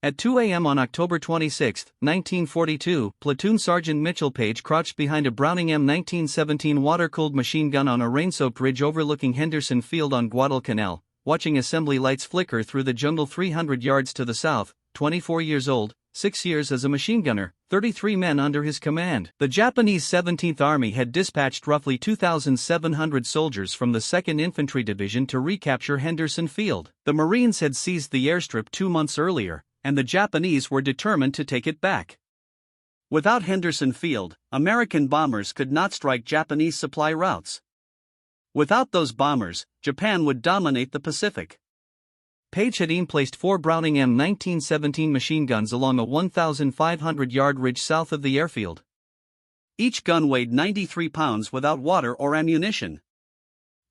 At 2 a.m. on October 26, 1942, Platoon Sergeant Mitchell Page crouched behind a Browning M1917 water-cooled machine gun on a rain-soaked ridge overlooking Henderson Field on Guadalcanal, watching assembly lights flicker through the jungle 300 yards to the south. 24 years old, 6 years as a machine gunner, 33 men under his command. The Japanese 17th Army had dispatched roughly 2,700 soldiers from the 2nd Infantry Division to recapture Henderson Field. The Marines had seized the airstrip 2 months earlier, and the Japanese were determined to take it back. Without Henderson Field, American bombers could not strike Japanese supply routes. Without those bombers, Japan would dominate the Pacific. Page had placed 4 Browning M1917 machine guns along a 1,500-yard ridge south of the airfield. Each gun weighed 93 pounds without water or ammunition.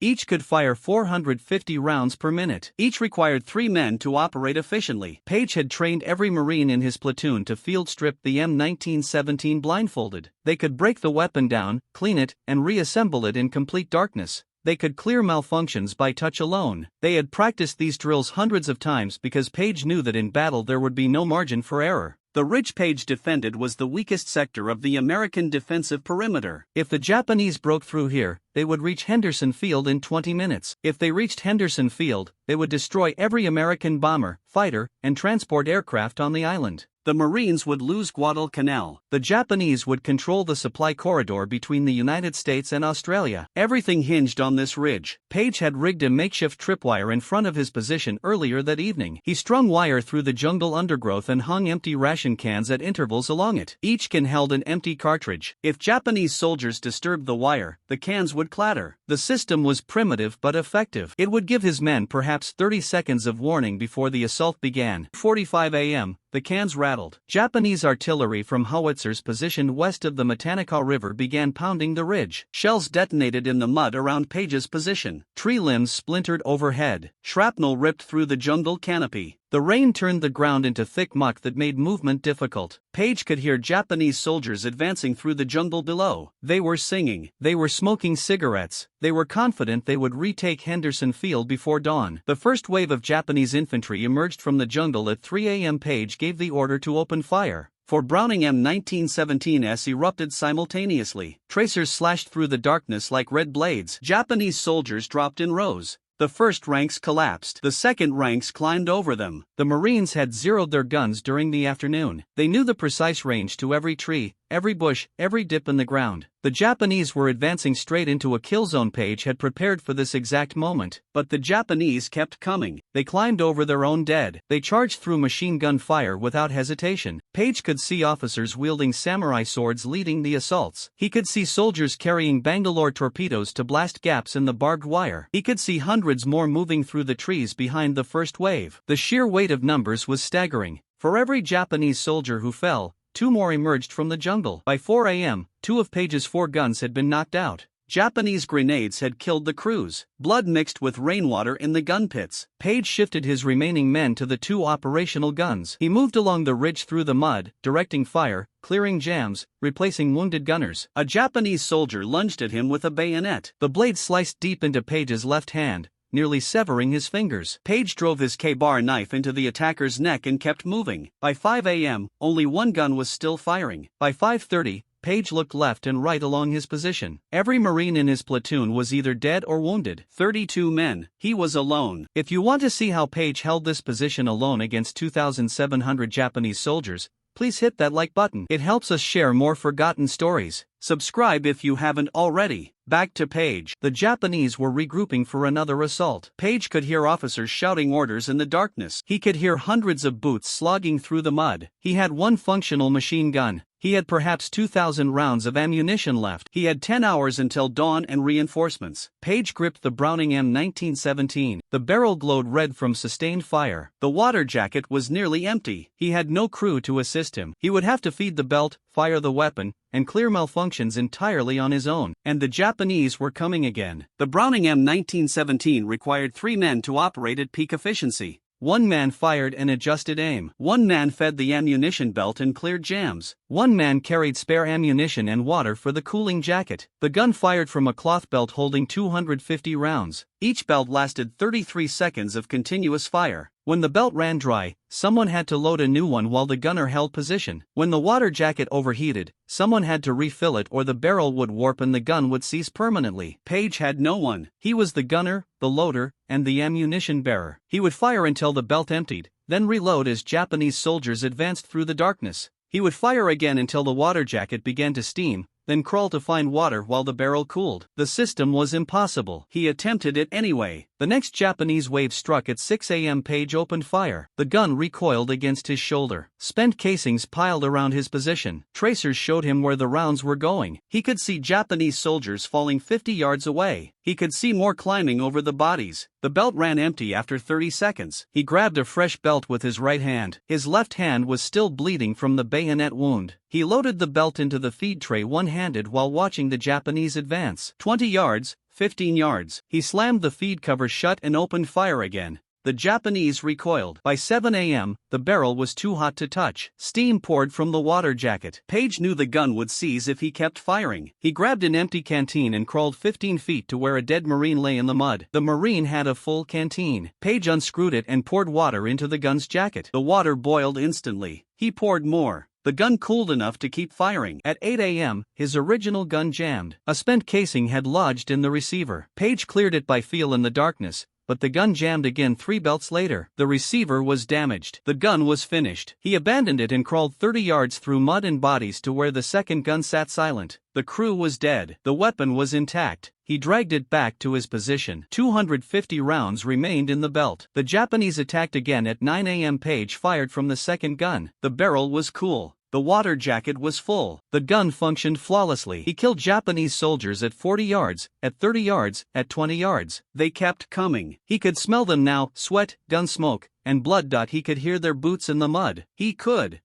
Each could fire 450 rounds per minute. Each required 3 men to operate efficiently. Page had trained every Marine in his platoon to field strip the M1917 blindfolded. They could break the weapon down, clean it, and reassemble it in complete darkness. They could clear malfunctions by touch alone. They had practiced these drills hundreds of times because Page knew that in battle there would be no margin for error. The ridge Page defended was the weakest sector of the American defensive perimeter. If the Japanese broke through here, they would reach Henderson Field in 20 minutes. If they reached Henderson Field, they would destroy every American bomber, fighter, and transport aircraft on the island. The Marines would lose Guadalcanal. The Japanese would control the supply corridor between the United States and Australia. Everything hinged on this ridge. Page had rigged a makeshift tripwire in front of his position earlier that evening. He strung wire through the jungle undergrowth and hung empty ration cans at intervals along it. Each can held an empty cartridge. If Japanese soldiers disturbed the wire, the cans would clatter. The system was primitive but effective. It would give his men perhaps 30 seconds of warning before the assault began. 45 a.m. The cans rattled. Japanese artillery from howitzers positioned west of the Matanacaw River began pounding the ridge. Shells detonated in the mud around Page's position. Tree limbs splintered overhead. Shrapnel ripped through the jungle canopy. The rain turned the ground into thick muck that made movement difficult. Page could hear Japanese soldiers advancing through the jungle below. They were singing. They were smoking cigarettes. They were confident they would retake Henderson Field before dawn. The first wave of Japanese infantry emerged from the jungle at 3 a.m. Page gave the order to open fire. 4 Browning M1917s erupted simultaneously. Tracers slashed through the darkness like red blades. Japanese soldiers dropped in rows. The first ranks collapsed. The second ranks climbed over them. The Marines had zeroed their guns during the afternoon. They knew the precise range to every tree, every bush, every dip in the ground. The Japanese were advancing straight into a kill zone. Page had prepared for this exact moment, but the Japanese kept coming. They climbed over their own dead. They charged through machine gun fire without hesitation. Page could see officers wielding samurai swords leading the assaults. He could see soldiers carrying Bangalore torpedoes to blast gaps in the barbed wire. He could see hundreds more moving through the trees behind the first wave. The sheer weight of numbers was staggering. For every Japanese soldier who fell, 2 more emerged from the jungle. By 4 a.m., 2 of Page's 4 guns had been knocked out. Japanese grenades had killed the crews. Blood mixed with rainwater in the gun pits. Page shifted his remaining men to the 2 operational guns. He moved along the ridge through the mud, directing fire, clearing jams, replacing wounded gunners. A Japanese soldier lunged at him with a bayonet. The blade sliced deep into Page's left hand, nearly severing his fingers. Page drove his K-bar knife into the attacker's neck and kept moving. By 5 a.m., only 1 gun was still firing. By 5:30, Page looked left and right along his position. Every Marine in his platoon was either dead or wounded. 32 men. He was alone. If you want to see how Page held this position alone against 2,700 Japanese soldiers, please hit that like button. It helps us share more forgotten stories. Subscribe if you haven't already. Back to Page. The Japanese were regrouping for another assault. Page could hear officers shouting orders in the darkness. He could hear hundreds of boots slogging through the mud. He had 1 functional machine gun. He had perhaps 2,000 rounds of ammunition left. He had 10 hours until dawn and reinforcements. Page gripped the Browning M1917. The barrel glowed red from sustained fire. The water jacket was nearly empty. He had no crew to assist him. He would have to feed the belt, fire the weapon, and clear malfunctions entirely on his own. And the Japanese were coming again. The Browning M1917 required 3 men to operate at peak efficiency. 1 man fired and adjusted aim. 1 man fed the ammunition belt and cleared jams. 1 man carried spare ammunition and water for the cooling jacket. The gun fired from a cloth belt holding 250 rounds. Each belt lasted 33 seconds of continuous fire. When the belt ran dry, someone had to load a new one while the gunner held position. When the water jacket overheated, someone had to refill it or the barrel would warp and the gun would cease permanently. Page had no one. He was the gunner, the loader, and the ammunition bearer. He would fire until the belt emptied, then reload as Japanese soldiers advanced through the darkness. He would fire again until the water jacket began to steam, then crawl to find water while the barrel cooled. The system was impossible. He attempted it anyway. The next Japanese wave struck at 6 a.m. Page opened fire. The gun recoiled against his shoulder. Spent casings piled around his position. Tracers showed him where the rounds were going. He could see Japanese soldiers falling 50 yards away. He could see more climbing over the bodies. The belt ran empty after 30 seconds. He grabbed a fresh belt with his right hand. His left hand was still bleeding from the bayonet wound. He loaded the belt into the feed tray one-handed while watching the Japanese advance. 20 yards, 15 yards. He slammed the feed cover shut and opened fire again. The Japanese recoiled. By 7 a.m., the barrel was too hot to touch. Steam poured from the water jacket. Page knew the gun would seize if he kept firing. He grabbed an empty canteen and crawled 15 feet to where a dead Marine lay in the mud. The Marine had a full canteen. Page unscrewed it and poured water into the gun's jacket. The water boiled instantly. He poured more. The gun cooled enough to keep firing. At 8 a.m., his original gun jammed. A spent casing had lodged in the receiver. Page cleared it by feel in the darkness, but the gun jammed again 3 belts later. The receiver was damaged. The gun was finished. He abandoned it and crawled 30 yards through mud and bodies to where the second gun sat silent. The crew was dead. The weapon was intact. He dragged it back to his position. 250 rounds remained in the belt. The Japanese attacked again at 9 a.m. Page fired from the second gun. The barrel was cool. The water jacket was full. The gun functioned flawlessly. He killed Japanese soldiers at 40 yards, at 30 yards, at 20 yards. They kept coming. He could smell them now, sweat, gun smoke, and blood. He could hear their boots in the mud. He could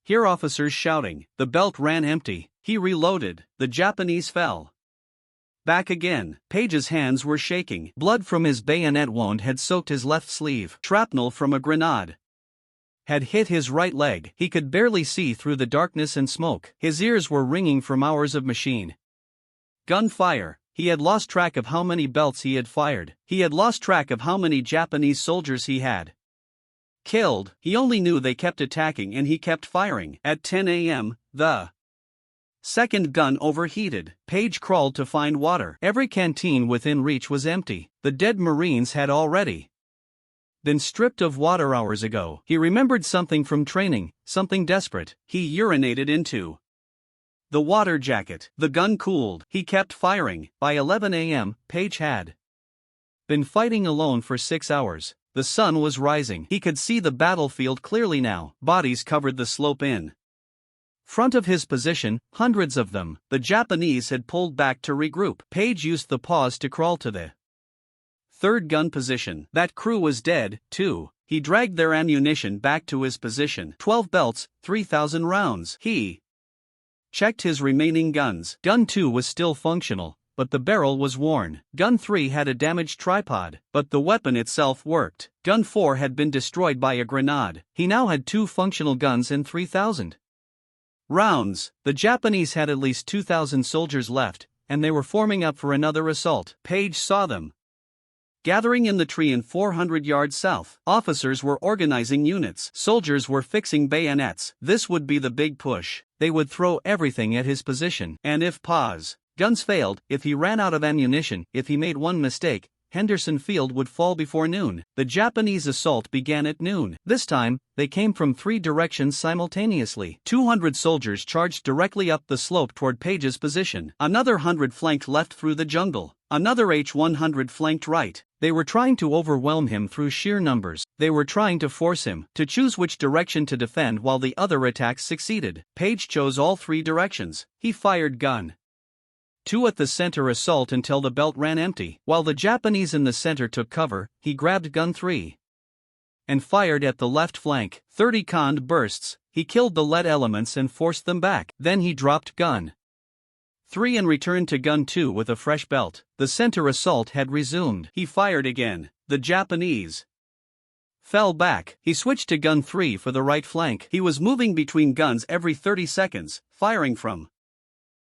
hear officers shouting. The belt ran empty. He reloaded. The Japanese fell back again. Page's hands were shaking. Blood from his bayonet wound had soaked his left sleeve. Shrapnel from a grenade had hit his right leg. He could barely see through the darkness and smoke. His ears were ringing from hours of machine gun fire. He had lost track of how many belts he had fired. He had lost track of how many Japanese soldiers he had killed. He only knew they kept attacking and he kept firing. At 10 a.m., the second gun overheated. Page crawled to find water. Every canteen within reach was empty. The dead Marines had already been stripped of water hours ago. He remembered something from training, something desperate. He urinated into the water jacket. The gun cooled. He kept firing. By 11 a.m., Page had been fighting alone for 6 hours. The sun was rising. He could see the battlefield clearly now. Bodies covered the slope in front of his position, hundreds of them. The Japanese had pulled back to regroup. Page used the pause to crawl to the third gun position. That crew was dead, too. He dragged their ammunition back to his position. 12 belts, 3,000 rounds. He checked his remaining guns. Gun 2 was still functional, but the barrel was worn. Gun 3 had a damaged tripod, but the weapon itself worked. Gun 4 had been destroyed by a grenade. He now had 2 functional guns and 3,000 rounds. The Japanese had at least 2,000 soldiers left, and they were forming up for another assault. Page saw them gathering in the tree in 400 yards south. Officers were organizing units. Soldiers were fixing bayonets. This would be the big push. They would throw everything at his position. And if guns failed, if he ran out of ammunition, if he made one mistake, Henderson Field would fall before noon. The Japanese assault began at noon. This time, they came from 3 directions simultaneously. 200 soldiers charged directly up the slope toward Page's position. Another 100 flanked left through the jungle. Another H-100 flanked right. They were trying to overwhelm him through sheer numbers. They were trying to force him to choose which direction to defend while the other attacks succeeded. Page chose all 3 directions. He fired gun 2 at the center assault until the belt ran empty. While the Japanese in the center took cover, he grabbed gun 3 and fired at the left flank. 30 canned bursts. He killed the lead elements and forced them back. Then he dropped gun 3 and returned to gun 2 with a fresh belt. The center assault had resumed. He fired again. The Japanese fell back. He switched to gun 3 for the right flank. He was moving between guns every 30 seconds, firing from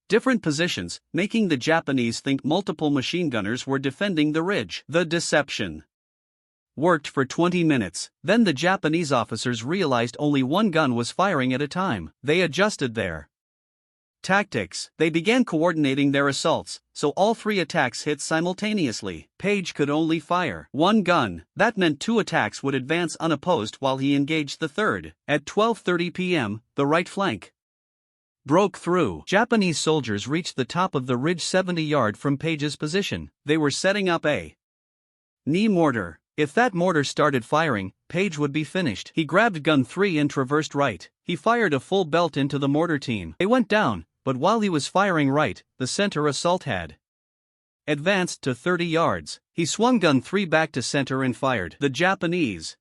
different positions, making the Japanese think multiple machine gunners were defending the ridge. The deception worked for 20 minutes. Then the Japanese officers realized only one gun was firing at a time. They adjusted their tactics. They began coordinating their assaults, so all 3 attacks hit simultaneously. Page could only fire one gun. That meant 2 attacks would advance unopposed while he engaged the third. At 12:30 p.m., the right flank broke through. Japanese soldiers reached the top of the ridge 70 yards from Page's position. They were setting up a knee mortar. If that mortar started firing, Page would be finished. He grabbed gun 3 and traversed right. He fired a full belt into the mortar team. They went down, but while he was firing right, the center assault had advanced to 30 yards. He swung gun 3 back to center and fired. The Japanese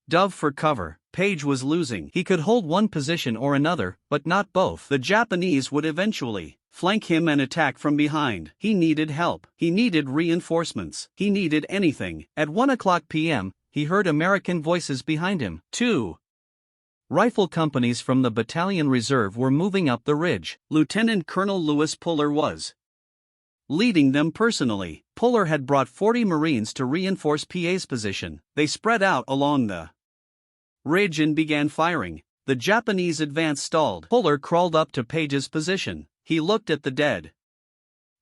dove for cover. Page was losing. He could hold one position or another, but not both. The Japanese would eventually flank him and attack from behind. He needed help. He needed reinforcements. He needed anything. At 1:00 p.m., he heard American voices behind him. 2 rifle companies from the Battalion Reserve were moving up the ridge. Lieutenant Colonel Louis Puller was leading them personally. Puller had brought 40 Marines to reinforce PA's position. They spread out along the ridge and began firing. The Japanese advance stalled. Puller crawled up to Page's position. He looked at the dead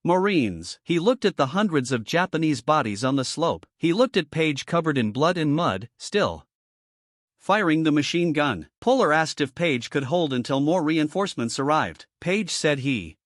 Marines. He looked at the hundreds of Japanese bodies on the slope. He looked at Page covered in blood and mud, still firing the machine gun. Puller asked if Page could hold until more reinforcements arrived. Page said he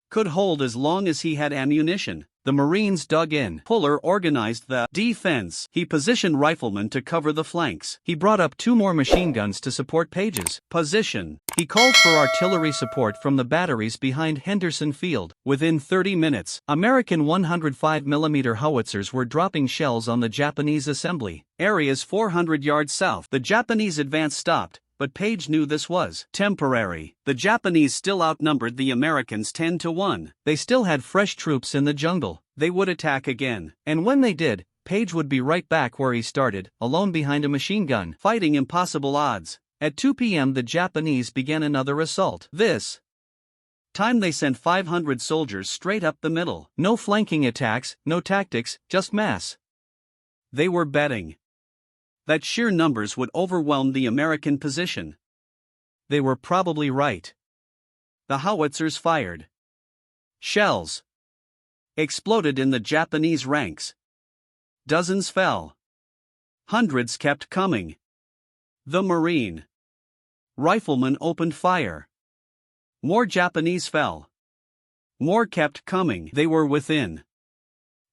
could hold as long as he had ammunition. The Marines dug in. Puller organized the defense. He positioned riflemen to cover the flanks. He brought up 2 more machine guns to support Page's position. He called for artillery support from the batteries behind Henderson Field. Within 30 minutes, American 105mm howitzers were dropping shells on the Japanese assembly areas 400 yards south. The Japanese advance stopped, but Page knew this was temporary. The Japanese still outnumbered the Americans 10-1. They still had fresh troops in the jungle. They would attack again. And when they did, Page would be right back where he started, alone behind a machine gun, fighting impossible odds. At 2 p.m. the Japanese began another assault. This time they sent 500 soldiers straight up the middle. No flanking attacks, no tactics, just mass. They were betting that sheer numbers would overwhelm the American position. They were probably right. The howitzers fired. Shells exploded in the Japanese ranks. Dozens fell. Hundreds kept coming. The Marine riflemen opened fire. More Japanese fell. More kept coming. They were within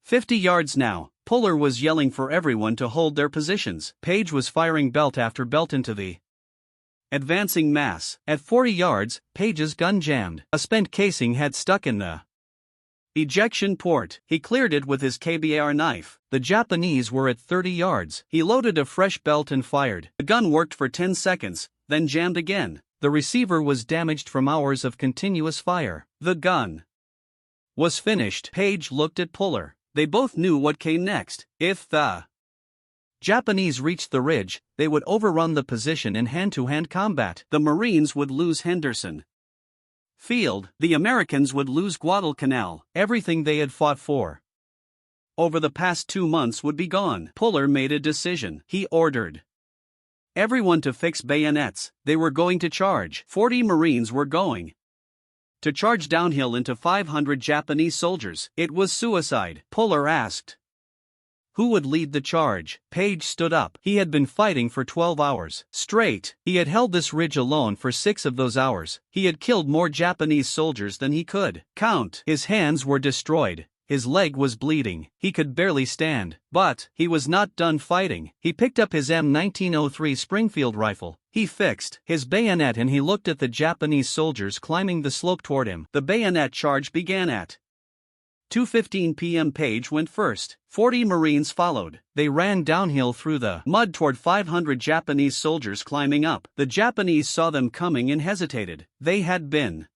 50 yards now. Puller was yelling for everyone to hold their positions. Page was firing belt after belt into the advancing mass. At 40 yards, Page's gun jammed. A spent casing had stuck in the ejection port. He cleared it with his KBR knife. The Japanese were at 30 yards. He loaded a fresh belt and fired. The gun worked for 10 seconds, then jammed again. The receiver was damaged from hours of continuous fire. The gun was finished. Page looked at Puller. They both knew what came next. If the Japanese reached the ridge, they would overrun the position in hand-to-hand combat. The Marines would lose Henderson Field. The Americans would lose Guadalcanal. Everything they had fought for over the past 2 months would be gone. Puller made a decision. He ordered everyone to fix bayonets. They were going to charge. 40 Marines were going to charge downhill into 500 Japanese soldiers. It was suicide. Puller asked who would lead the charge. Page stood up. He had been fighting for 12 hours straight. He had held this ridge alone for 6 of those hours. He had killed more Japanese soldiers than he could count. His hands were destroyed. His leg was bleeding. He could barely stand. But he was not done fighting. He picked up his M1903 Springfield rifle. He fixed his bayonet and he looked at the Japanese soldiers climbing the slope toward him. The bayonet charge began at 2:15 p.m. Page went first. 40 Marines followed. They ran downhill through the mud toward 500 Japanese soldiers climbing up. The Japanese saw them coming and hesitated. They had been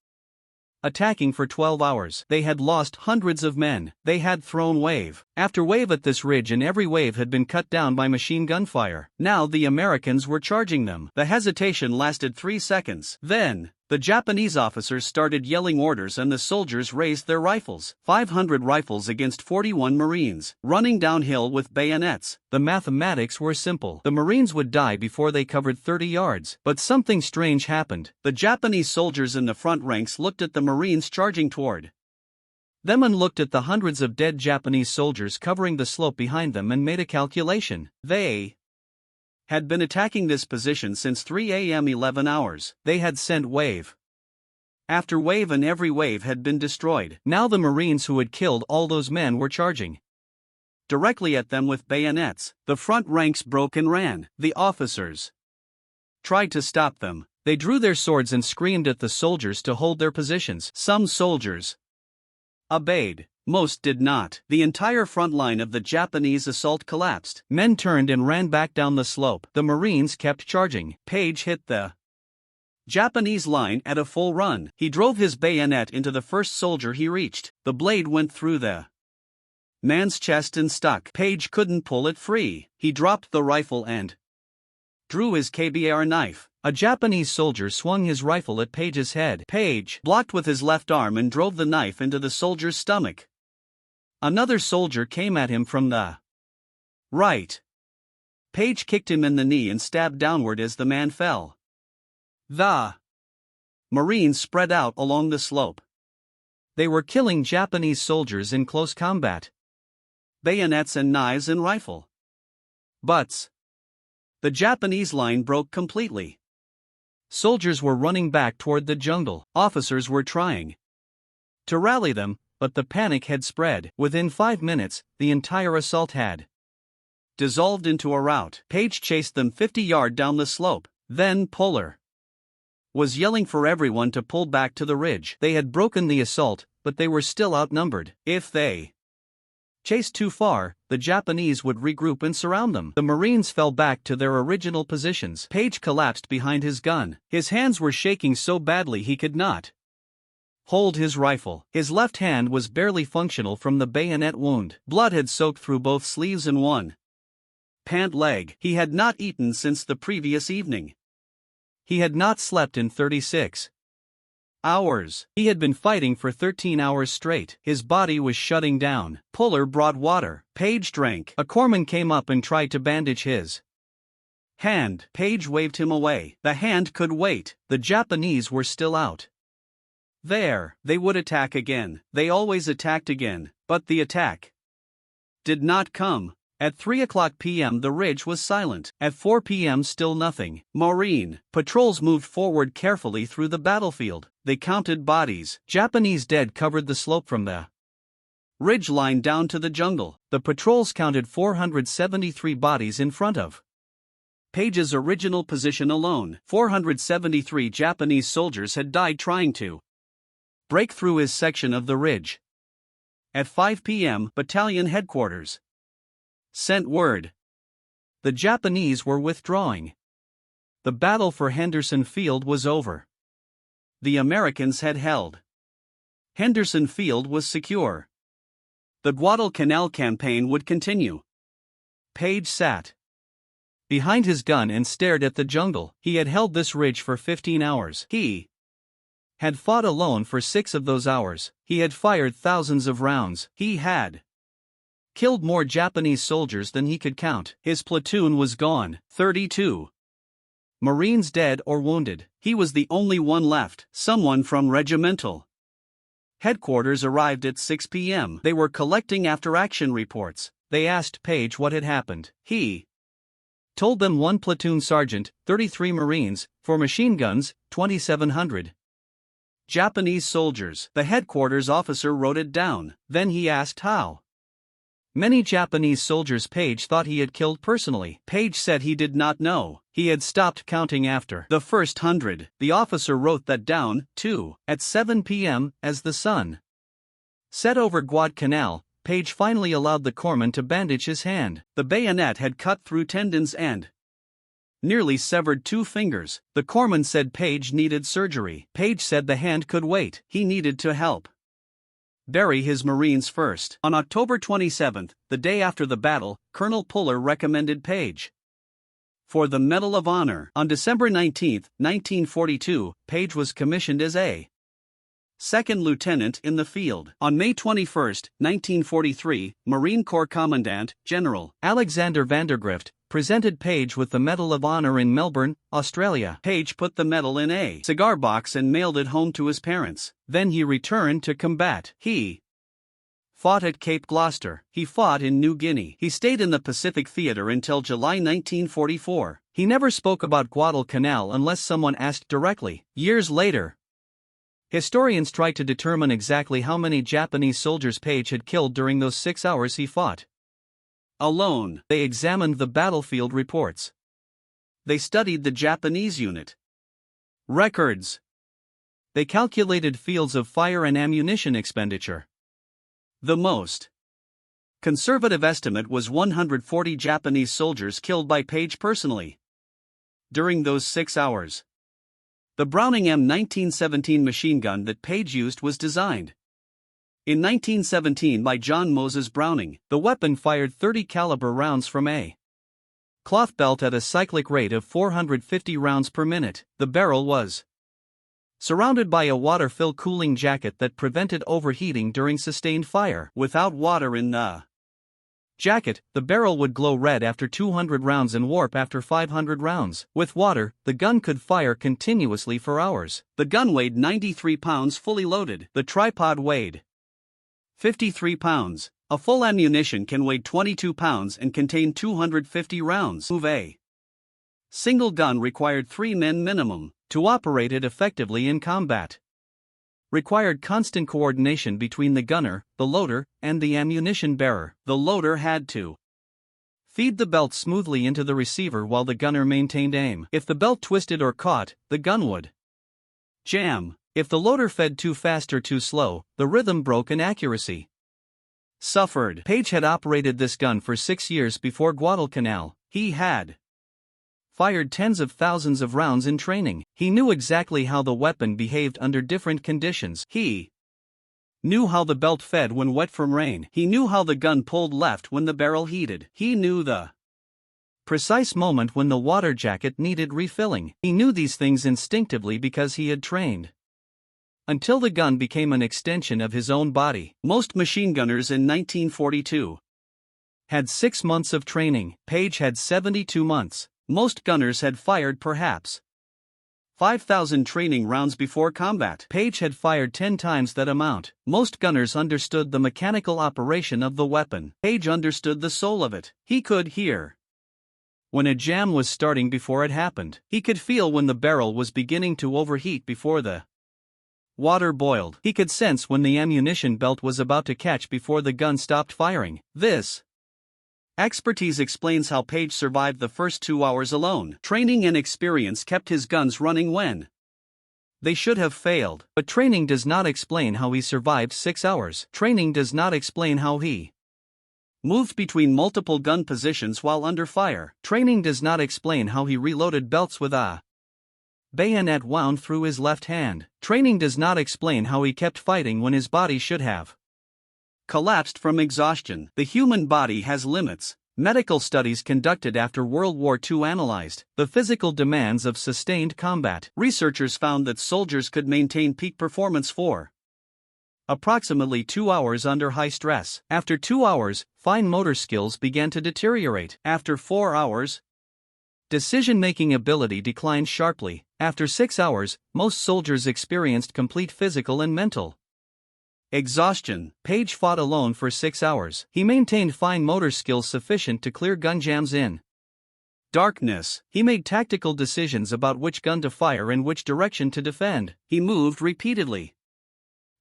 attacking for 12 hours. They had lost hundreds of men. They had thrown wave after wave at this ridge, and every wave had been cut down by machine gun fire. Now the Americans were charging them. The hesitation lasted 3 seconds. Then, the Japanese officers started yelling orders and the soldiers raised their rifles. 500 rifles against 41 Marines, running downhill with bayonets. The mathematics were simple. The Marines would die before they covered 30 yards. But something strange happened. The Japanese soldiers in the front ranks looked at the Marines charging toward them and looked at the hundreds of dead Japanese soldiers covering the slope behind them and made a calculation. They had been attacking this position since 3 a.m. 11 hours. They had sent wave after wave and every wave had been destroyed. Now the Marines who had killed all those men were charging directly at them with bayonets. The front ranks broke and ran. The officers tried to stop them. They drew their swords and screamed at the soldiers to hold their positions. Some soldiers obeyed. Most did not. The entire front line of the Japanese assault collapsed. Men turned and ran back down the slope. The Marines kept charging. Page hit the Japanese line at a full run. He drove his bayonet into the first soldier he reached. The blade went through the man's chest and stuck. Page couldn't pull it free. He dropped the rifle and drew his KBR knife. A Japanese soldier swung his rifle at Page's head. Page blocked with his left arm and drove the knife into the soldier's stomach. Another soldier came at him from the right. Page kicked him in the knee and stabbed downward as the man fell. The Marines spread out along the slope. They were killing Japanese soldiers in close combat. Bayonets and knives and rifle butts. The Japanese line broke completely. Soldiers were running back toward the jungle. Officers were trying to rally them, but the panic had spread. Within 5 minutes, the entire assault had dissolved into a rout. Page chased them 50 yards down the slope. Then Polar was yelling for everyone to pull back to the ridge. They had broken the assault, but they were still outnumbered. If they chased too far, the Japanese would regroup and surround them. The Marines fell back to their original positions. Page collapsed behind his gun. His hands were shaking so badly he could not hold his rifle. His left hand was barely functional from the bayonet wound. Blood had soaked through both sleeves and one pant leg. He had not eaten since the previous evening. He had not slept in 36 hours. He had been fighting for 13 hours straight. His body was shutting down. Puller brought water. Page drank. A corpsman came up and tried to bandage his hand. Page waved him away. The hand could wait. The Japanese were still out there. They would attack again. They always attacked again, but the attack did not come. At 3:00 p.m. the ridge was silent. At 4 p.m. still nothing. Marine patrols moved forward carefully through the battlefield. They counted bodies. Japanese dead covered the slope from the ridge line down to the jungle. The patrols counted 473 bodies in front of Page's original position alone. 473 Japanese soldiers had died trying to break through his section of the ridge. At 5 p.m., battalion headquarters sent word the Japanese were withdrawing. The battle for Henderson Field was over. The Americans had held. Henderson Field was secure. The Guadalcanal campaign would continue. Page sat behind his gun and stared at the jungle. He had held this ridge for 15 hours. He had fought alone for 6 of those hours. He had fired thousands of rounds. He had killed more Japanese soldiers than he could count. His platoon was gone. 32 Marines dead or wounded. He was the only one left. Someone from regimental headquarters arrived at 6 p.m. They were collecting after-action reports. They asked Page what had happened. He told them 1 platoon sergeant, 33 Marines, 4 machine guns, 2,700 Japanese soldiers. The headquarters officer wrote it down. Then he asked how many Japanese soldiers Page thought he had killed personally. Page said he did not know. He had stopped counting after the first 100. The officer wrote that down, too. At 7 p.m., as the sun set over Guadalcanal, Page finally allowed the corpsman to bandage his hand. The bayonet had cut through tendons and nearly severed 2 fingers. The corpsman said Page needed surgery. Page said the hand could wait. He needed to help Bury his Marines first. On October 27, the day after the battle, Colonel Puller recommended Page for the Medal of Honor. On December 19, 1942, Page was commissioned as a second lieutenant in the field. On May 21, 1943, Marine Corps Commandant General Alexander Vandergrift presented Page with the Medal of Honor in Melbourne, Australia. Page put the medal in a cigar box and mailed it home to his parents. Then he returned to combat. He fought at Cape Gloucester. He fought in New Guinea. He stayed in the Pacific Theater until July 1944. He never spoke about Guadalcanal unless someone asked directly. Years later, historians tried to determine exactly how many Japanese soldiers Page had killed during those 6 hours he fought alone. They examined the battlefield reports. They studied the Japanese unit records. They calculated fields of fire and ammunition expenditure. The most conservative estimate was 140 Japanese soldiers killed by Page personally during those 6 hours. The Browning M1917 machine gun that Page used was designed in 1917 by John Moses Browning. The weapon fired 30 caliber rounds from a cloth belt at a cyclic rate of 450 rounds per minute. The barrel was surrounded by a water-filled cooling jacket that prevented overheating during sustained fire. Without water in the jacket, the barrel would glow red after 200 rounds and warp after 500 rounds. With water, the gun could fire continuously for hours. The gun weighed 93 pounds fully loaded. The tripod weighed 53 pounds. A full ammunition can weigh 22 pounds and contain 250 rounds. A single gun required 3 men minimum to operate it effectively in combat. Required constant coordination between the gunner, the loader, and the ammunition bearer. The loader had to feed the belt smoothly into the receiver while the gunner maintained aim. If the belt twisted or caught, the gun would jam. If the loader fed too fast or too slow, the rhythm broke and accuracy suffered. Page had operated this gun for 6 years before Guadalcanal. He had fired tens of thousands of rounds in training. He knew exactly how the weapon behaved under different conditions. He knew how the belt fed when wet from rain. He knew how the gun pulled left when the barrel heated. He knew the precise moment when the water jacket needed refilling. He knew these things instinctively because he had trained until the gun became an extension of his own body. Most machine gunners in 1942 had 6 months of training. Page had 72 months. Most gunners had fired perhaps 5,000 training rounds before combat. Page had fired 10 times that amount. Most gunners understood the mechanical operation of the weapon. Page understood the soul of it. He could hear when a jam was starting before it happened. He could feel when the barrel was beginning to overheat before the water boiled. He could sense when the ammunition belt was about to catch before the gun stopped firing. This expertise explains how Page survived the first 2 hours alone. Training and experience kept his guns running when they should have failed. But training does not explain how he survived 6 hours. Training does not explain how he moved between multiple gun positions while under fire. Training does not explain how he reloaded belts with a bayonet wound through his left hand. Training does not explain how he kept fighting when his body should have collapsed from exhaustion. The human body has limits. Medical studies conducted after World War II analyzed the physical demands of sustained combat. Researchers found that soldiers could maintain peak performance for approximately 2 hours under high stress. After 2 hours, fine motor skills began to deteriorate. After 4 hours, decision-making ability declined sharply. After 6 hours, most soldiers experienced complete physical and mental exhaustion. Page fought alone for 6 hours. He maintained fine motor skills sufficient to clear gun jams in darkness. He made tactical decisions about which gun to fire and which direction to defend. He moved repeatedly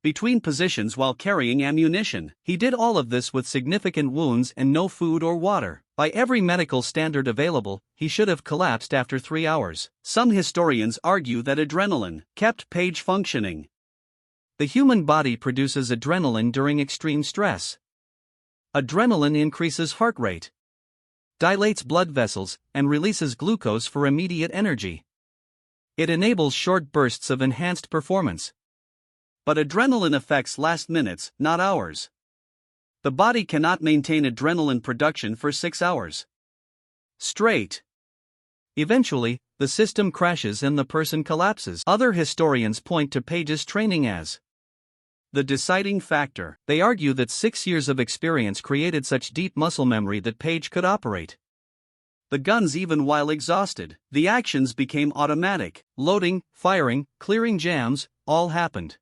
between positions while carrying ammunition. He did all of this with significant wounds and no food or water. By every medical standard available, he should have collapsed after 3 hours. Some historians argue that adrenaline kept Page functioning. The human body produces adrenaline during extreme stress. Adrenaline increases heart rate, dilates blood vessels, and releases glucose for immediate energy. It enables short bursts of enhanced performance. But adrenaline effects last minutes, not hours. The body cannot maintain adrenaline production for 6 hours straight. Eventually, the system crashes and the person collapses. Other historians point to Page's training as the deciding factor. They argue that 6 years of experience created such deep muscle memory that Page could operate the guns even while exhausted. The actions became automatic. Loading, firing, clearing jams, all happened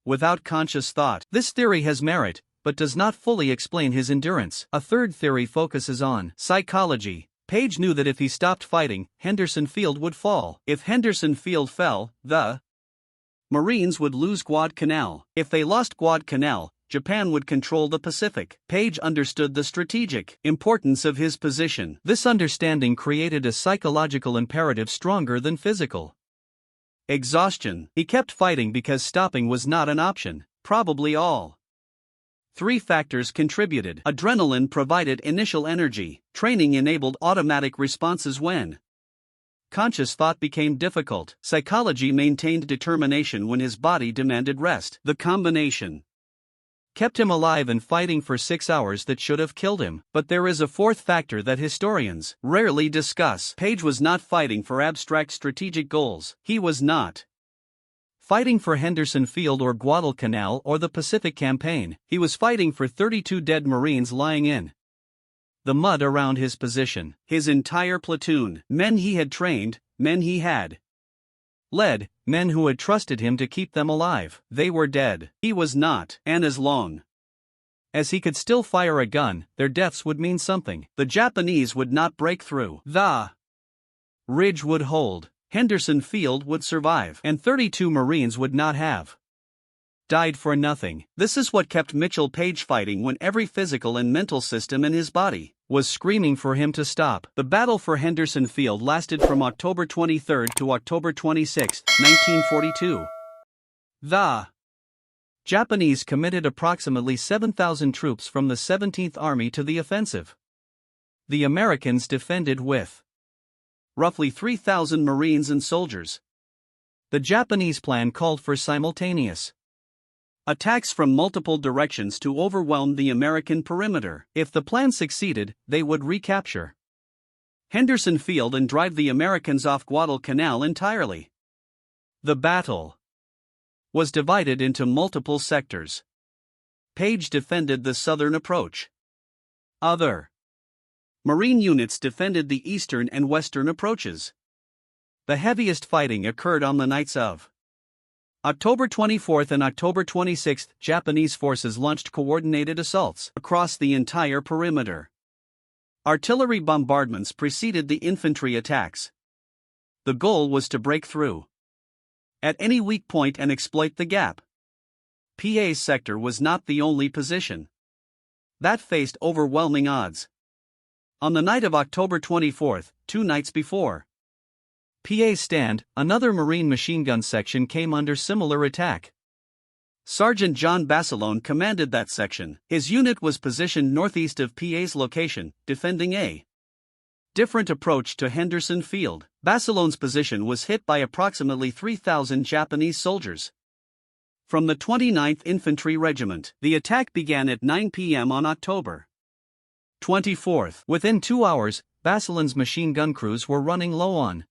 without conscious thought. This theory has merit, but does not fully explain his endurance. A third theory focuses on psychology. Page knew that if he stopped fighting, Henderson Field would fall. If Henderson Field fell, the Marines would lose Guadalcanal. If they lost Guadalcanal, Japan would control the Pacific. Page understood the strategic importance of his position. This understanding created a psychological imperative stronger than physical exhaustion. He kept fighting because stopping was not an option. Probably all 3 factors contributed. Adrenaline provided initial energy. Training enabled automatic responses when conscious thought became difficult. Psychology maintained determination when his body demanded rest. The combination kept him alive and fighting for 6 hours that should have killed him. But there is a fourth factor that historians rarely discuss. Page was not fighting for abstract strategic goals. He was not fighting for Henderson Field or Guadalcanal or the Pacific Campaign. He was fighting for 32 dead Marines lying in the mud around his position. His entire platoon, men he had trained, men he had led, men who had trusted him to keep them alive. They were dead. He was not. And as long as he could still fire a gun, their deaths would mean something. The Japanese would not break through. The ridge would hold. Henderson Field would survive, and 32 Marines would not have died for nothing. This is what kept Mitchell Page fighting when every physical and mental system in his body was screaming for him to stop. The battle for Henderson Field lasted from October 23 to October 26, 1942. The Japanese committed approximately 7,000 troops from the 17th Army to the offensive. The Americans defended with roughly 3,000 Marines and soldiers. The Japanese plan called for simultaneous attacks from multiple directions to overwhelm the American perimeter. If the plan succeeded, they would recapture Henderson Field and drive the Americans off Guadalcanal entirely. The battle was divided into multiple sectors. Page defended the southern approach. Other Marine units defended the eastern and western approaches. The heaviest fighting occurred on the nights of October 24 and October 26. Japanese forces launched coordinated assaults across the entire perimeter. Artillery bombardments preceded the infantry attacks. The goal was to break through at any weak point and exploit the gap. PA's sector was not the only position that faced overwhelming odds. On the night of October 24, 2 nights before PA's stand, another Marine machine gun section came under similar attack. Sergeant John Basilone commanded that section. His unit was positioned northeast of PA's location, defending a different approach to Henderson Field. Basilone's position was hit by approximately 3,000 Japanese soldiers from the 29th Infantry Regiment. The attack began at 9 p.m. on October 24. Within 2 hours, Basilone's machine gun crews were running low on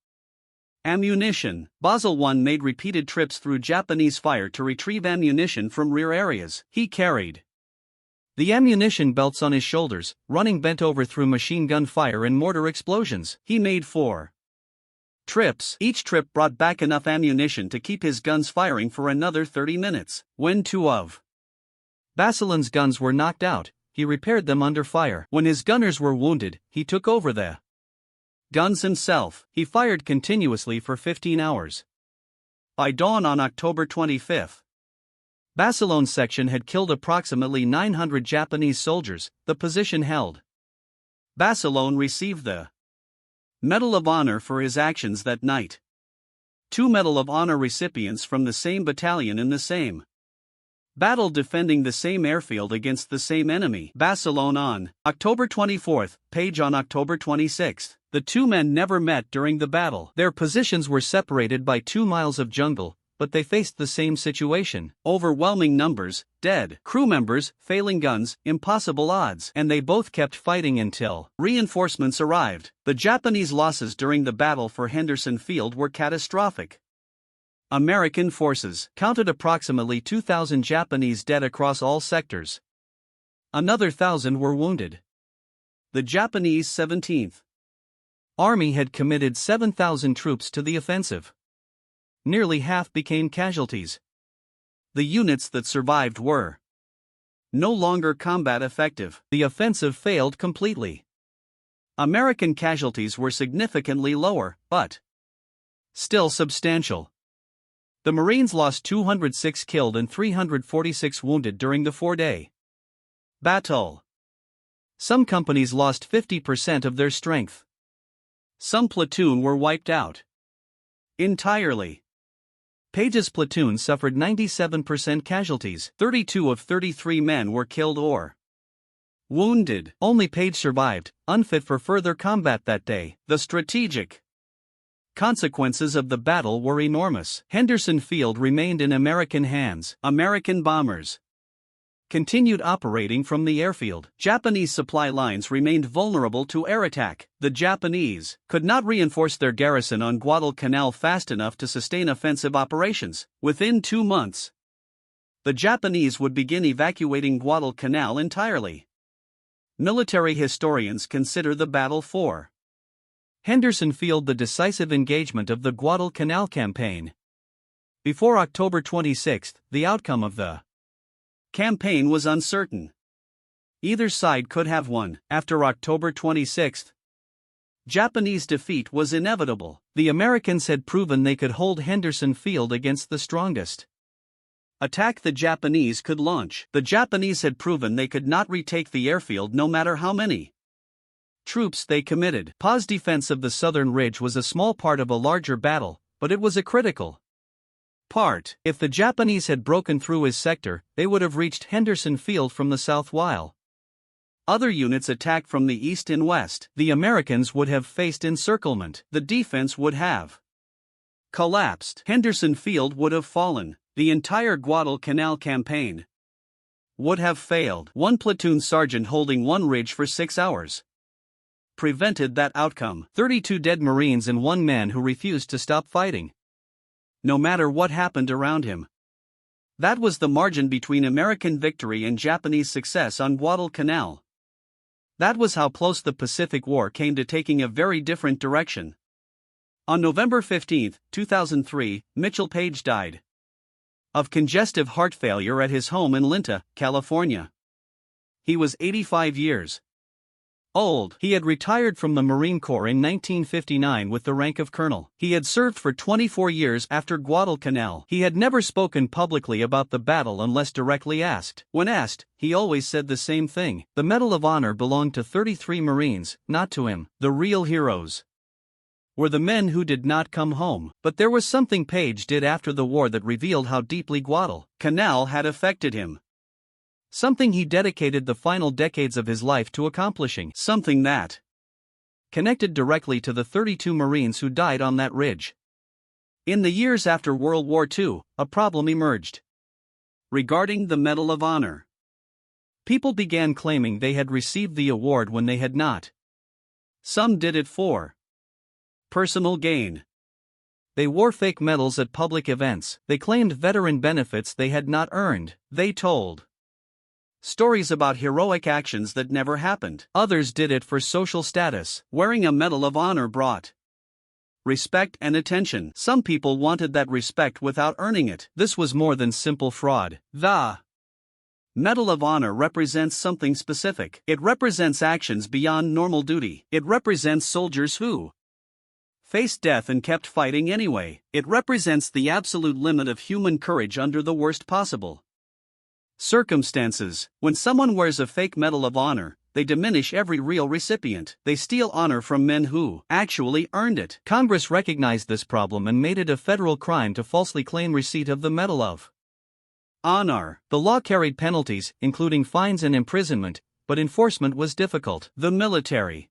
ammunition. Basil I made repeated trips through Japanese fire to retrieve ammunition from rear areas. He carried the ammunition belts on his shoulders, running bent over through machine gun fire and mortar explosions. He made 4 trips. Each trip brought back enough ammunition to keep his guns firing for another 30 minutes. When 2 of Basilone's guns were knocked out, he repaired them under fire. When his gunners were wounded, he took over the guns himself. He fired continuously for 15 hours. By dawn on October 25, Basilone's section had killed approximately 900 Japanese soldiers. The position held. Basilone received the Medal of Honor for his actions that night. 2 Medal of Honor recipients from the same battalion in the same battle defending the same airfield against the same enemy. Basilone on October 24, Page on October 26. The two men never met during the battle. Their positions were separated by 2 miles of jungle, but they faced the same situation. Overwhelming numbers, dead, crew members, failing guns, impossible odds, and they both kept fighting until reinforcements arrived. The Japanese losses during the battle for Henderson Field were catastrophic. American forces counted approximately 2,000 Japanese dead across all sectors. Another 1,000 were wounded. The Japanese 17th Army had committed 7,000 troops to the offensive. Nearly half became casualties. The units that survived were no longer combat effective. The offensive failed completely. American casualties were significantly lower, but still substantial. The Marines lost 206 killed and 346 wounded during the 4-day battle. Some companies lost 50% of their strength. Some platoon were wiped out entirely. Page's platoon suffered 97% casualties. 32 of 33 men were killed or wounded. Only Page survived, unfit for further combat that day. The strategic consequences of the battle were enormous. Henderson Field remained in American hands. American bombers continued operating from the airfield. Japanese supply lines remained vulnerable to air attack. The Japanese could not reinforce their garrison on Guadalcanal fast enough to sustain offensive operations. Within 2 months, the Japanese would begin evacuating Guadalcanal entirely. Military historians consider the battle for Henderson Field the decisive engagement of the Guadalcanal campaign. Before October 26, the outcome of the campaign was uncertain. Either side could have won. After October 26, Japanese defeat was inevitable. The Americans had proven they could hold Henderson Field against the strongest attack the Japanese could launch. The Japanese had proven they could not retake the airfield no matter how many troops they committed. Pa's defense of the southern ridge was a small part of a larger battle, but it was a critical part. If the Japanese had broken through his sector, they would have reached Henderson Field from the south while other units attacked from the east and west. The Americans would have faced encirclement. The defense would have collapsed. Henderson Field would have fallen. The entire Guadalcanal campaign would have failed. One platoon sergeant holding one ridge for 6 hours prevented that outcome. 32 dead Marines and one man who refused to stop fighting, no matter what happened around him. That was the margin between American victory and Japanese success on Guadalcanal. That was how close the Pacific War came to taking a very different direction. On November 15, 2003, Mitchell Page died of congestive heart failure at his home in Linta, California. He was 85 years old. He had retired from the Marine Corps in 1959 with the rank of colonel. He had served for 24 years after Guadalcanal. He had never spoken publicly about the battle unless directly asked. When asked, he always said the same thing. The Medal of Honor belonged to 33 Marines, not to him. The real heroes were the men who did not come home. But there was something Page did after the war that revealed how deeply Guadalcanal had affected him. Something he dedicated the final decades of his life to accomplishing. Something that connected directly to the 32 Marines who died on that ridge. In the years after World War II, a problem emerged regarding the Medal of Honor. People began claiming they had received the award when they had not. Some did it for personal gain. They wore fake medals at public events. They claimed veteran benefits they had not earned. They told stories about heroic actions that never happened. Others did it for social status. Wearing a Medal of Honor brought respect and attention. Some people wanted that respect without earning it. This was more than simple fraud. The Medal of Honor represents something specific. It represents actions beyond normal duty. It represents soldiers who faced death and kept fighting anyway. It represents the absolute limit of human courage under the worst possible circumstances. When someone wears a fake Medal of Honor, they diminish every real recipient. They steal honor from men who actually earned it. Congress recognized this problem and made it a federal crime to falsely claim receipt of the Medal of Honor. The law carried penalties, including fines and imprisonment, but enforcement was difficult. The military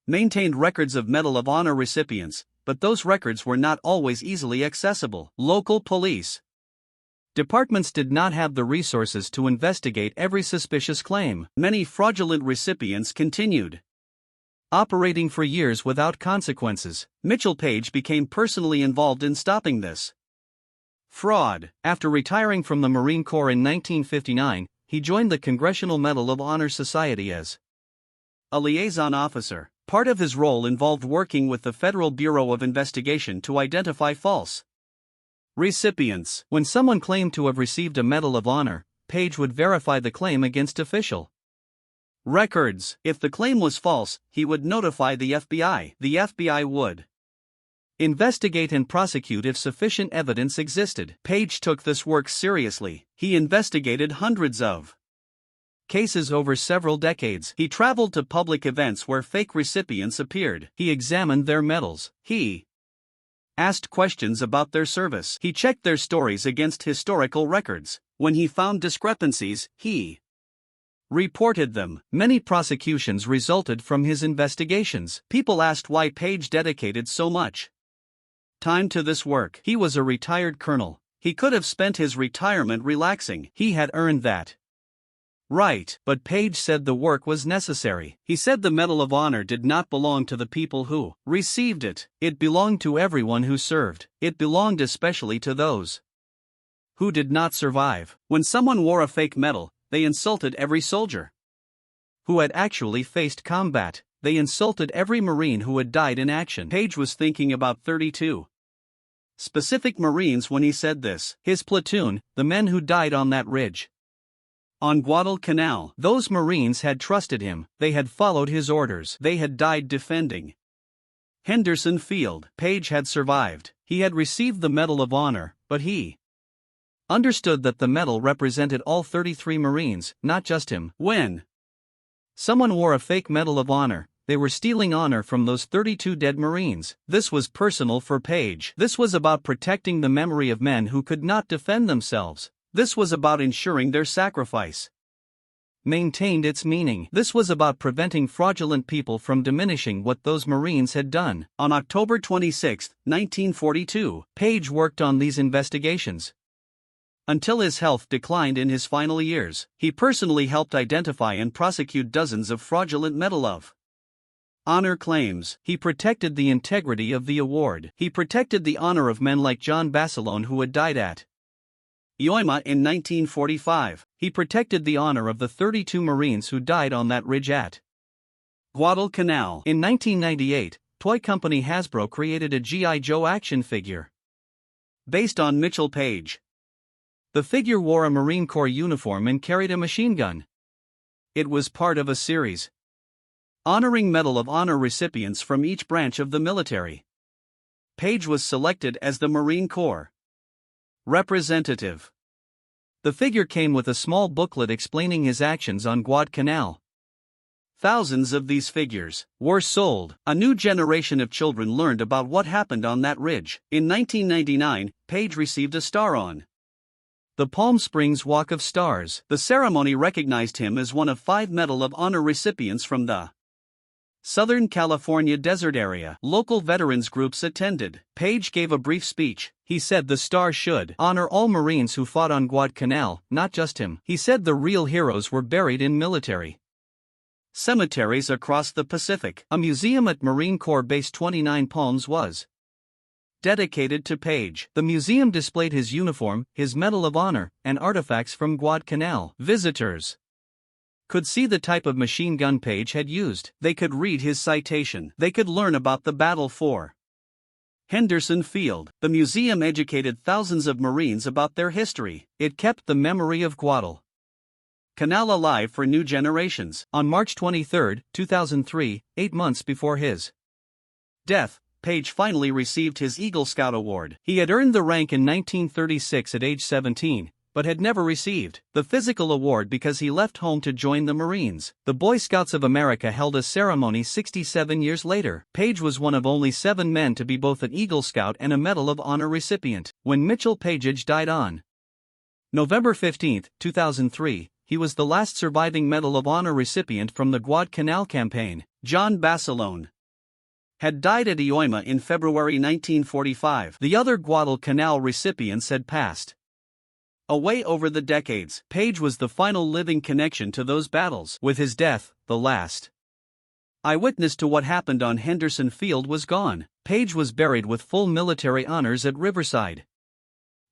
maintained records of Medal of Honor recipients, but those records were not always easily accessible. Local police departments did not have the resources to investigate every suspicious claim. Many fraudulent recipients continued operating for years without consequences. Mitchell Page became personally involved in stopping this fraud. After retiring from the Marine Corps in 1959, he joined the Congressional Medal of Honor Society as a liaison officer. Part of his role involved working with the Federal Bureau of Investigation to identify false recipients. When someone claimed to have received a Medal of Honor, Page would verify the claim against official records. If the claim was false, he would notify the FBI. The FBI would investigate and prosecute if sufficient evidence existed. Page took this work seriously. He investigated hundreds of cases over several decades. He traveled to public events where fake recipients appeared. He examined their medals. He asked questions about their service. He checked their stories against historical records. When he found discrepancies, he reported them. Many prosecutions resulted from his investigations. People asked why Page dedicated so much time to this work. He was a retired colonel. He could have spent his retirement relaxing. He had earned that right, but Page said the work was necessary. He said the Medal of Honor did not belong to the people who received it. It belonged to everyone who served. It belonged especially to those who did not survive. When someone wore a fake medal, they insulted every soldier who had actually faced combat. They insulted every Marine who had died in action. Page was thinking about 32 specific Marines when he said this. His platoon, the men who died on that ridge on Guadalcanal. Those Marines had trusted him. They had followed his orders. They had died defending Henderson Field. Page had survived. He had received the Medal of Honor, but he understood that the medal represented all 33 Marines, not just him. When someone wore a fake Medal of Honor, they were stealing honor from those 32 dead Marines. This was personal for Page. This was about protecting the memory of men who could not defend themselves. This was about ensuring their sacrifice maintained its meaning. This was about preventing fraudulent people from diminishing what those Marines had done. On October 26, 1942, Page worked on these investigations until his health declined in his final years. He personally helped identify and prosecute dozens of fraudulent Medal of Honor claims. He protected the integrity of the award. He protected the honor of men like John Basilone, who had died at Yoima in 1945. He protected the honor of the 32 Marines who died on that ridge at Guadalcanal. In 1998, toy company Hasbro created a G.I. Joe action figure based on Mitchell Page. The figure wore a Marine Corps uniform and carried a machine gun. It was part of a series honoring Medal of Honor recipients from each branch of the military. Page was selected as the Marine Corps representative. The figure came with a small booklet explaining his actions on Guadalcanal. Thousands of these figures were sold. A new generation of children learned about what happened on that ridge. In 1999, Page received a star on the Palm Springs Walk of Stars. The ceremony recognized him as one of 5 Medal of Honor recipients from the Southern California desert area. Local veterans groups attended. Page gave a brief speech. He said the star should honor all Marines who fought on Guadalcanal, not just him. He said the real heroes were buried in military cemeteries across the Pacific. A museum at Marine Corps Base 29 Palms was dedicated to Page. The museum displayed his uniform, his Medal of Honor, and artifacts from Guadalcanal. Visitors could see the type of machine gun Page had used. They could read his citation. They could learn about the battle for Henderson Field. The museum educated thousands of Marines about their history. It kept the memory of Guadalcanal alive for new generations. On March 23, 2003, 8 months before his death, Page finally received his Eagle Scout Award. He had earned the rank in 1936 at age 17, but had never received the physical award because he left home to join the Marines. The Boy Scouts of America held a ceremony 67 years later. Page was one of only 7 men to be both an Eagle Scout and a Medal of Honor recipient. When Mitchell Page died on November 15, 2003, he was the last surviving Medal of Honor recipient from the Guadalcanal campaign. John Basilone had died at Ioima in February 1945. The other Guadalcanal recipients had passed away over the decades. Page was the final living connection to those battles. With his death, the last eyewitness to what happened on Henderson Field was gone. Page was buried with full military honors at Riverside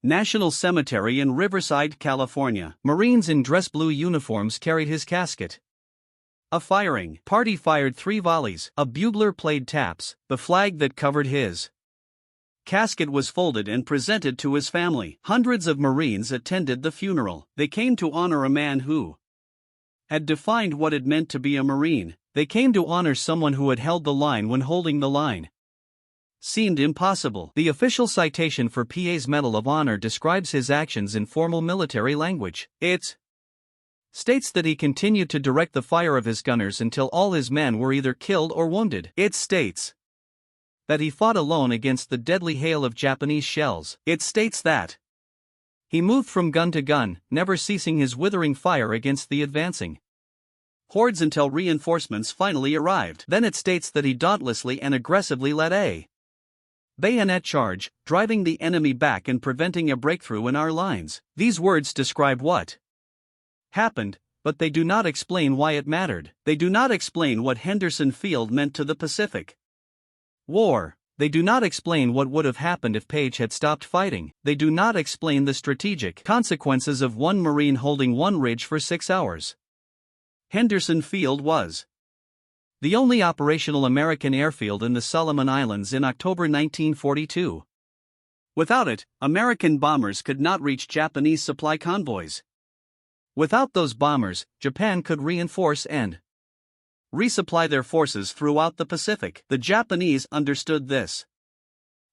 National Cemetery in Riverside, California. Marines in dress blue uniforms carried his casket. A firing party fired 3 volleys. A bugler played taps. The flag that covered his casket was folded and presented to his family. Hundreds of Marines attended the funeral. They came to honor a man who had defined what it meant to be a Marine. They came to honor someone who had held the line when holding the line seemed impossible. The official citation for PA's Medal of Honor describes his actions in formal military language. It states that he continued to direct the fire of his gunners until all his men were either killed or wounded. It states that he fought alone against the deadly hail of Japanese shells. It states that he moved from gun to gun, never ceasing his withering fire against the advancing hordes until reinforcements finally arrived. Then it states that he dauntlessly and aggressively led a bayonet charge, driving the enemy back and preventing a breakthrough in our lines. These words describe what happened, but they do not explain why it mattered. They do not explain what Henderson Field meant to the Pacific War. They do not explain what would have happened if Page had stopped fighting. They do not explain the strategic consequences of one Marine holding one ridge for 6 hours. Henderson Field was the only operational American airfield in the Solomon Islands in October 1942. Without it, American bombers could not reach Japanese supply convoys. Without those bombers, Japan could reinforce and resupply their forces throughout the Pacific. The Japanese understood this.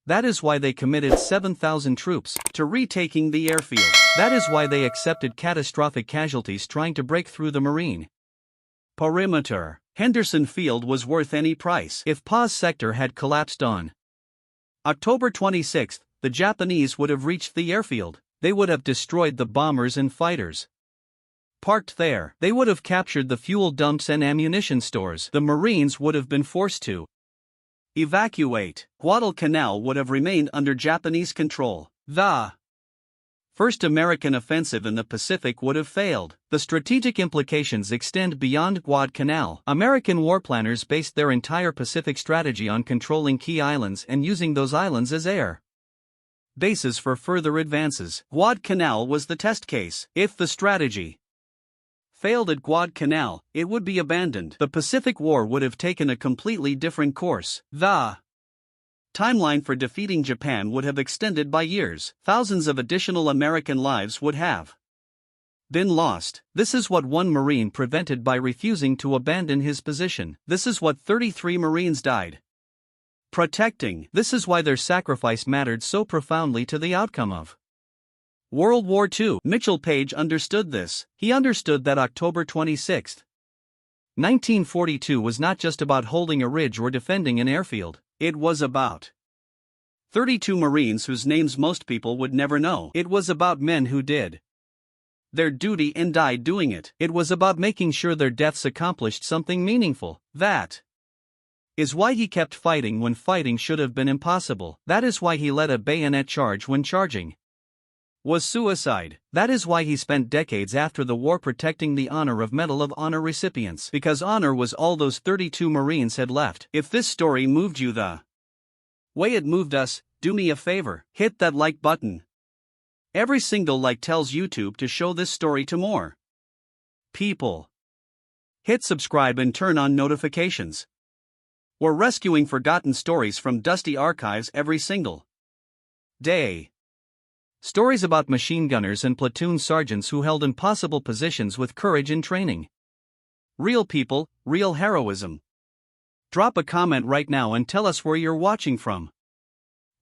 That is why they committed 7,000 troops to retaking the airfield. That is why they accepted catastrophic casualties trying to break through the Marine perimeter. Henderson Field was worth any price. If PA's sector had collapsed on October 26, the Japanese would have reached the airfield. They would have destroyed the bombers and fighters parked there. They would have captured the fuel dumps and ammunition stores. The Marines would have been forced to evacuate. Guadalcanal would have remained under Japanese control. The first American offensive in the Pacific would have failed. The strategic implications extend beyond Guadalcanal. American war planners based their entire Pacific strategy on controlling key islands and using those islands as air bases for further advances. Guadalcanal was the test case. If the strategy failed at Guadalcanal, it would be abandoned. The Pacific War would have taken a completely different course. The timeline for defeating Japan would have extended by years. Thousands of additional American lives would have been lost. This is what one Marine prevented by refusing to abandon his position. This is what 33 Marines died protecting. This is why their sacrifice mattered so profoundly to the outcome of World War II. Mitchell Page understood this. He understood that October 26, 1942 was not just about holding a ridge or defending an airfield. It was about 32 Marines whose names most people would never know. It was about men who did their duty and died doing it. It was about making sure their deaths accomplished something meaningful. That is why he kept fighting when fighting should have been impossible. That is why he led a bayonet charge when charging was suicide. That is why he spent decades after the war protecting the honor of Medal of Honor recipients. Because honor was all those 32 Marines had left. If this story moved you the way it moved us, do me a favor, hit that like button. Every single like tells YouTube to show this story to more people. Hit subscribe and turn on notifications. We're rescuing forgotten stories from dusty archives every single day. Stories about machine gunners and platoon sergeants who held impossible positions with courage and training. Real people, real heroism. Drop a comment right now and tell us where you're watching from.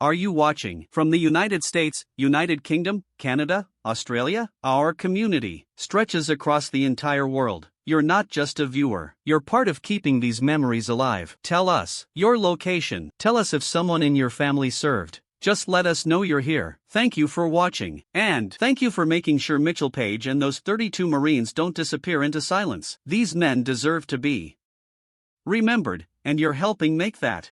Are you watching from the United States, United Kingdom, Canada, Australia? Our community stretches across the entire world. You're not just a viewer. You're part of keeping these memories alive. Tell us your location. Tell us if someone in your family served. Just let us know you're here. Thank you for watching. And thank you for making sure Mitchell Page and those 32 Marines don't disappear into silence. These men deserve to be remembered, and you're helping make that